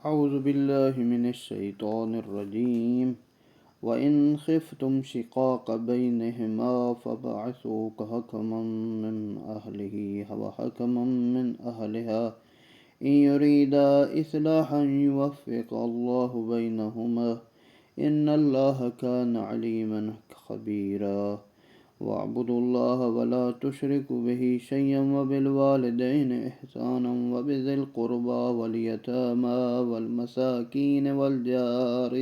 أعوذ بالله من الشيطان الرجيم وإن خفتم شقاق بينهما فابعثوا حكما من أهله وحكما من أهلها إن يريدا إصلاحا يوفق الله بينهما إن الله كان عليما خبيرا واعبدوا الله ولا تشركوا به شيئا وبالوالدين إحسانا وبذي القربى واليتامى والمساكين والجار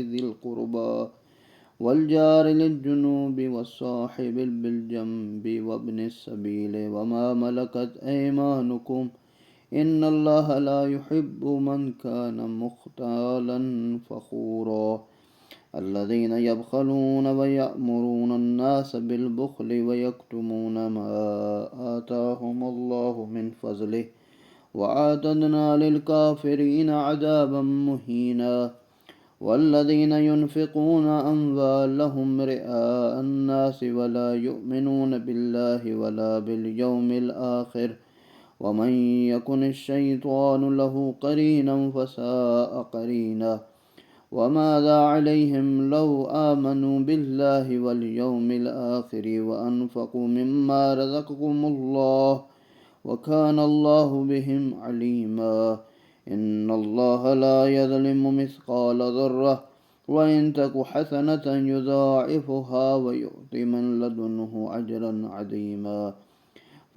للجنوب والصاحب بالجنب وابن السبيل وما ملكت أيمانكم إن الله لا يحب من كان مختالا فخورا الذين يبخلون ويأمرون الناس بالبخل ويكتمون ما آتاهم الله من فضله وأعتدنا للكافرين عذابا مهينا والذين ينفقون أموالهم رئاء الناس ولا يؤمنون بالله ولا باليوم الآخر ومن يكن الشيطان له قرينا فساء قرينا وماذا عليهم لو آمنوا بالله واليوم الآخر وأنفقوا مما رزقهم الله وكان الله بهم عليما إن الله لا يظلم مثقال ذرة وإن تك حسنة يضاعفها ويؤت من لدنه أجرا عظيما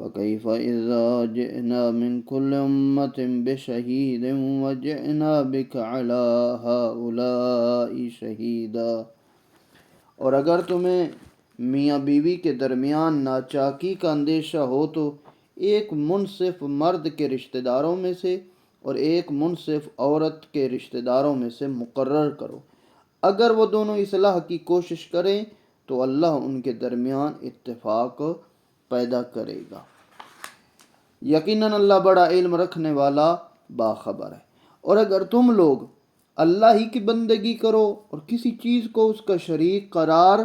فكيف إذا جئنا من كل أمة بشهيد وجئنا بك على هؤلاء شهيدا۔ اور اگر تمہیں میاں بیوی کے درمیان ناچاکی کا اندیشہ ہو تو ایک منصف مرد کے رشتہ داروں میں سے اور ایک منصف عورت کے رشتہ داروں میں سے مقرر کرو۔ اگر وہ دونوں اصلاح کی کوشش کریں تو اللہ ان کے درمیان اتفاق پیدا کرے گا۔ یقیناً اللہ بڑا علم رکھنے والا باخبر ہے۔ اور اگر تم لوگ اللہ ہی کی بندگی کرو اور کسی چیز کو اس کا شریک قرار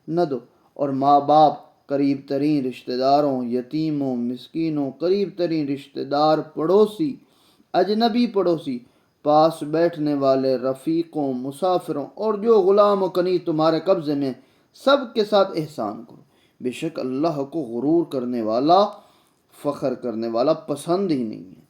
نہ دو، اور ماں باپ، قریب ترین رشتہ داروں، یتیموں، مسکینوں، قریب ترین رشتہ دار، پڑوسی، اجنبی پڑوسی، پاس بیٹھنے والے، رفیقوں، مسافروں، اور جو غلام و کنی تمہارے قبضے میں، سب کے ساتھ احسان کرو۔ بے شک اللہ کو غرور کرنے والا، فخر کرنے والا پسند ہی نہیں ہے۔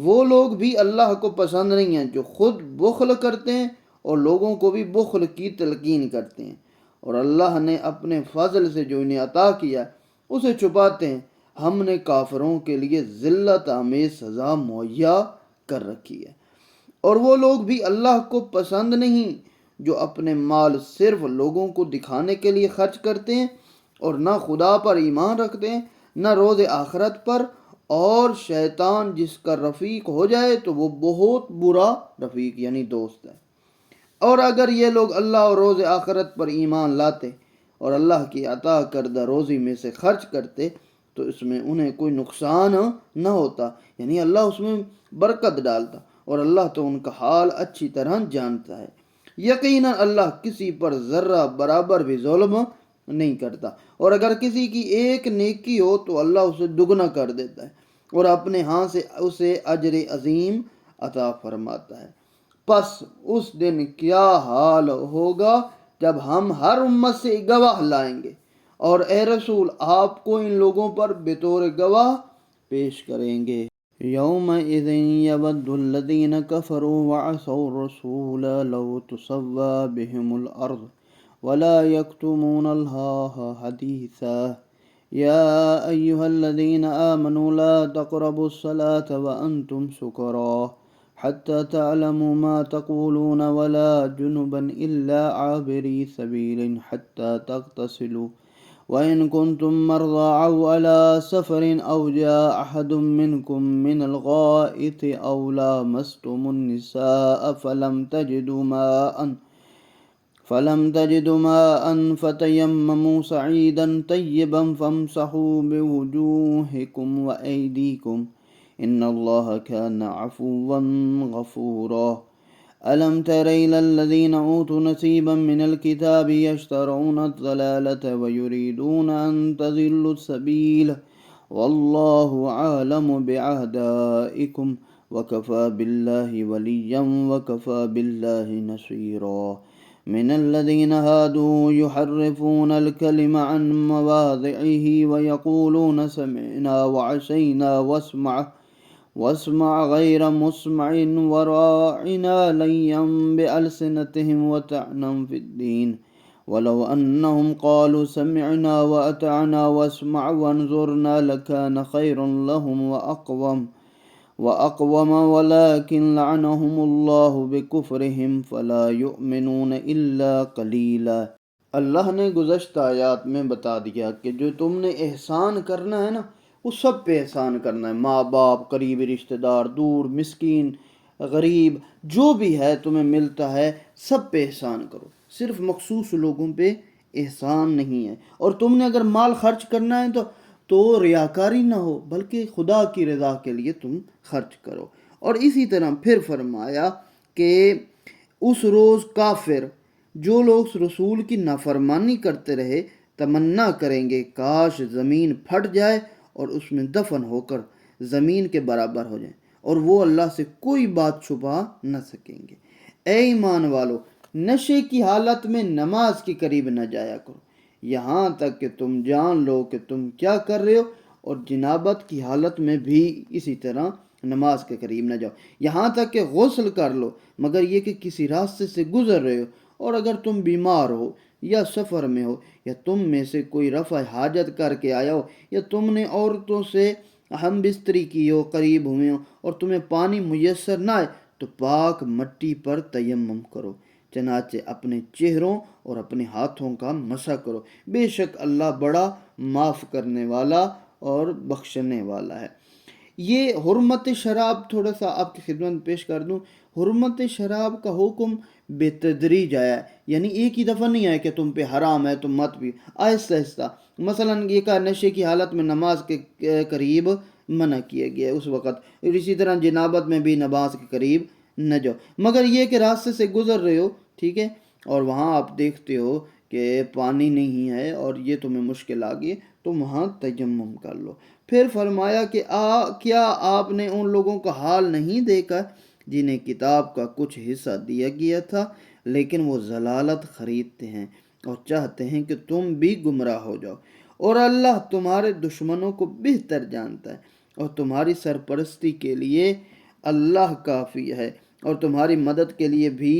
وہ لوگ بھی اللہ کو پسند نہیں ہیں جو خود بخل کرتے ہیں اور لوگوں کو بھی بخل کی تلقین کرتے ہیں، اور اللہ نے اپنے فضل سے جو انہیں عطا کیا اسے چھپاتے ہیں۔ ہم نے کافروں کے لیے ذلت آمیز سزا مہیا کر رکھی ہے۔ اور وہ لوگ بھی اللہ کو پسند نہیں جو اپنے مال صرف لوگوں کو دکھانے کے لیے خرچ کرتے ہیں اور نہ خدا پر ایمان رکھتے ہیں نہ روز آخرت پر، اور شیطان جس کا رفیق ہو جائے تو وہ بہت برا رفیق یعنی دوست ہے۔ اور اگر یہ لوگ اللہ اور روز آخرت پر ایمان لاتے اور اللہ کی عطا کردہ روزی میں سے خرچ کرتے تو اس میں انہیں کوئی نقصان نہ ہوتا، یعنی اللہ اس میں برکت ڈالتا، اور اللہ تو ان کا حال اچھی طرح جانتا ہے۔ یقیناً اللہ کسی پر ذرہ برابر بھی ظلم نہیں کرتا، اور اگر کسی کی ایک نیکی ہو تو اللہ اسے دگنا کر دیتا ہے اور اپنے ہاں سے اسے اجر عظیم عطا فرماتا ہے۔ پس اس دن کیا حال ہوگا جب ہم ہر امت سے گواہ لائیں گے، اور اے رسول آپ کو ان لوگوں پر بطور گواہ پیش کریں گے۔ یومئذ یود الذین کفروا وعصوا الرسول لو تسوی بهم الارض ولا يكتمون الله حديثا يا أيها الذين آمنوا لا تقربوا الصلاة وأنتم سكرى حتى تعلموا ما تقولون ولا جنبا إلا عابري سبيل حتى تغتسلوا وإن كنتم مرضى أو على سفر أو جاء أحد منكم من الغائط أو لامستم النساء فلم تجدوا ماء فتيمموا صعيدا طيبا فامسحوا بوجوهكم وأيديكم إن الله كان عفوا غفورا ألم تر إلى الذين أوتوا نصيبا من الكتاب يشترون الضلالة ويريدون أن تضلوا السبيل والله عالم بأعدائكم وكفى بالله وليا وكفى بالله نصيرا. من الذين هادوا يحرفون الكلم عن مواضعه ويقولون سمعنا وعصينا واسمع غير مسمع وراعنا ليا بألسنتهم وطعنا في الدين ولو أنهم قالوا سمعنا وأطعنا واسمع وانظرنا لكان خيرا لهم وأقوم ولكن لعنهم الله بكفرهم فلا يؤمنون إلا قليلا. اللہ نے گزشتہ آیات میں بتا دیا کہ جو تم نے احسان کرنا ہے نا، وہ سب پہ احسان کرنا ہے، ماں باپ، قریبی رشتہ دار، دور، مسکین، غریب، جو بھی ہے تمہیں ملتا ہے سب پہ احسان کرو، صرف مخصوص لوگوں پہ احسان نہیں ہے. اور تم نے اگر مال خرچ کرنا ہے تو ریاکاری نہ ہو، بلکہ خدا کی رضا کے لیے تم خرچ کرو. اور اسی طرح پھر فرمایا کہ اس روز کافر، جو لوگ رسول کی نافرمانی کرتے رہے، تمنا کریں گے کاش زمین پھٹ جائے اور اس میں دفن ہو کر زمین کے برابر ہو جائیں، اور وہ اللہ سے کوئی بات چھپا نہ سکیں گے. اے ایمان والو، نشے کی حالت میں نماز کے قریب نہ جایا کرو یہاں تک کہ تم جان لو کہ تم کیا کر رہے ہو، اور جنابت کی حالت میں بھی اسی طرح نماز کے قریب نہ جاؤ، یہاں تک کہ غسل کر لو مگر یہ کہ کسی راستے سے گزر رہے ہو، اور اگر تم بیمار ہو یا سفر میں ہو یا تم میں سے کوئی رفع حاجت کر کے آیا ہو یا تم نے عورتوں سے ہم بستری کی ہو، قریب ہوئے ہو اور تمہیں پانی میسر نہ آئے تو پاک مٹی پر تیمم کرو، چنانچہ اپنے چہروں اور اپنے ہاتھوں کا مسح کرو، بے شک اللہ بڑا معاف کرنے والا اور بخشنے والا ہے. یہ حرمت شراب تھوڑا سا آپ کی خدمت میں پیش کر دوں. حرمت شراب کا حکم بے تدریج آیا ہے، یعنی ایک ہی دفعہ نہیں آیا کہ تم پہ حرام ہے تم مت بھی، آہستہ آہستہ. مثلا یہ کہا نشے کی حالت میں نماز کے قریب منع کیا گیا ہے اس وقت، اور اسی طرح جنابت میں بھی نماز کے قریب نہ جاؤ، مگر یہ کہ راستے سے گزر رہے ہو، ٹھیک ہے، اور وہاں آپ دیکھتے ہو کہ پانی نہیں ہے اور یہ تمہیں مشکل آ گئی تو وہاں تیمم کر لو. پھر فرمایا کہ کیا آپ نے ان لوگوں کا حال نہیں دیکھا جنہیں کتاب کا کچھ حصہ دیا گیا تھا لیکن وہ ضلالت خریدتے ہیں اور چاہتے ہیں کہ تم بھی گمراہ ہو جاؤ، اور اللہ تمہارے دشمنوں کو بہتر جانتا ہے، اور تمہاری سرپرستی کے لیے اللہ کافی ہے، اور تمہاری مدد کے لیے بھی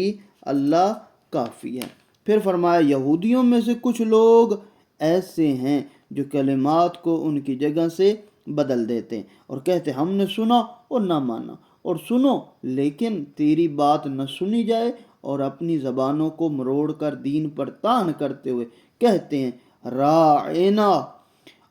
اللہ کافی ہے. پھر فرمایا یہودیوں میں سے کچھ لوگ ایسے ہیں جو کلمات کو ان کی جگہ سے بدل دیتے ہیں اور کہتے ہم نے سنا اور نہ مانا، اور سنو لیکن تیری بات نہ سنی جائے، اور اپنی زبانوں کو مروڑ کر دین پر طعن کرتے ہوئے کہتے ہیں راعنا،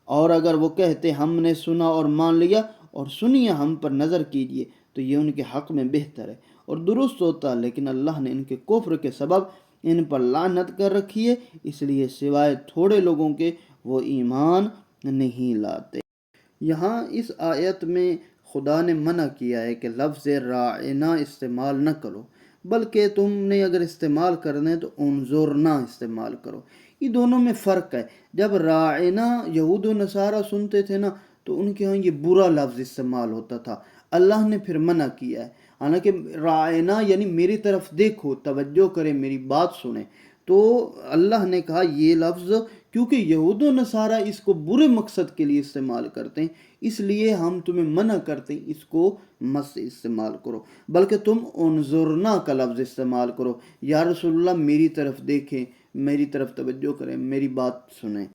اور اگر وہ کہتے ہم نے سنا اور مان لیا اور سنیے ہم پر نظر کیجئے تو یہ ان کے حق میں بہتر ہے اور درست ہوتا، لیکن اللہ نے ان کے کفر کے سبب ان پر لعنت کر رکھی ہے، اس لیے سوائے تھوڑے لوگوں کے وہ ایمان نہیں لاتے. یہاں اس آیت میں خدا نے منع کیا ہے کہ لفظ راعنا استعمال نہ کرو، بلکہ تم نے اگر استعمال کرنا ہے تو انظرنا استعمال کرو. یہ دونوں میں فرق ہے. جب راعنا یہود و نصارہ سنتے تھے نا تو ان کے ہاں یہ برا لفظ استعمال ہوتا تھا، اللہ نے پھر منع کیا ہے. حالانکہ راعنا یعنی میری طرف دیکھو، توجہ کریں، میری بات سنیں، تو اللہ نے کہا یہ لفظ کیونکہ یہود و نصارہ اس کو برے مقصد کے لیے استعمال کرتے ہیں اس لیے ہم تمہیں منع کرتے ہیں اس کو مت استعمال کرو، بلکہ تم انظرنا کا لفظ استعمال کرو، یا رسول اللہ میری طرف دیکھیں، میری طرف توجہ کریں، میری بات سنیں.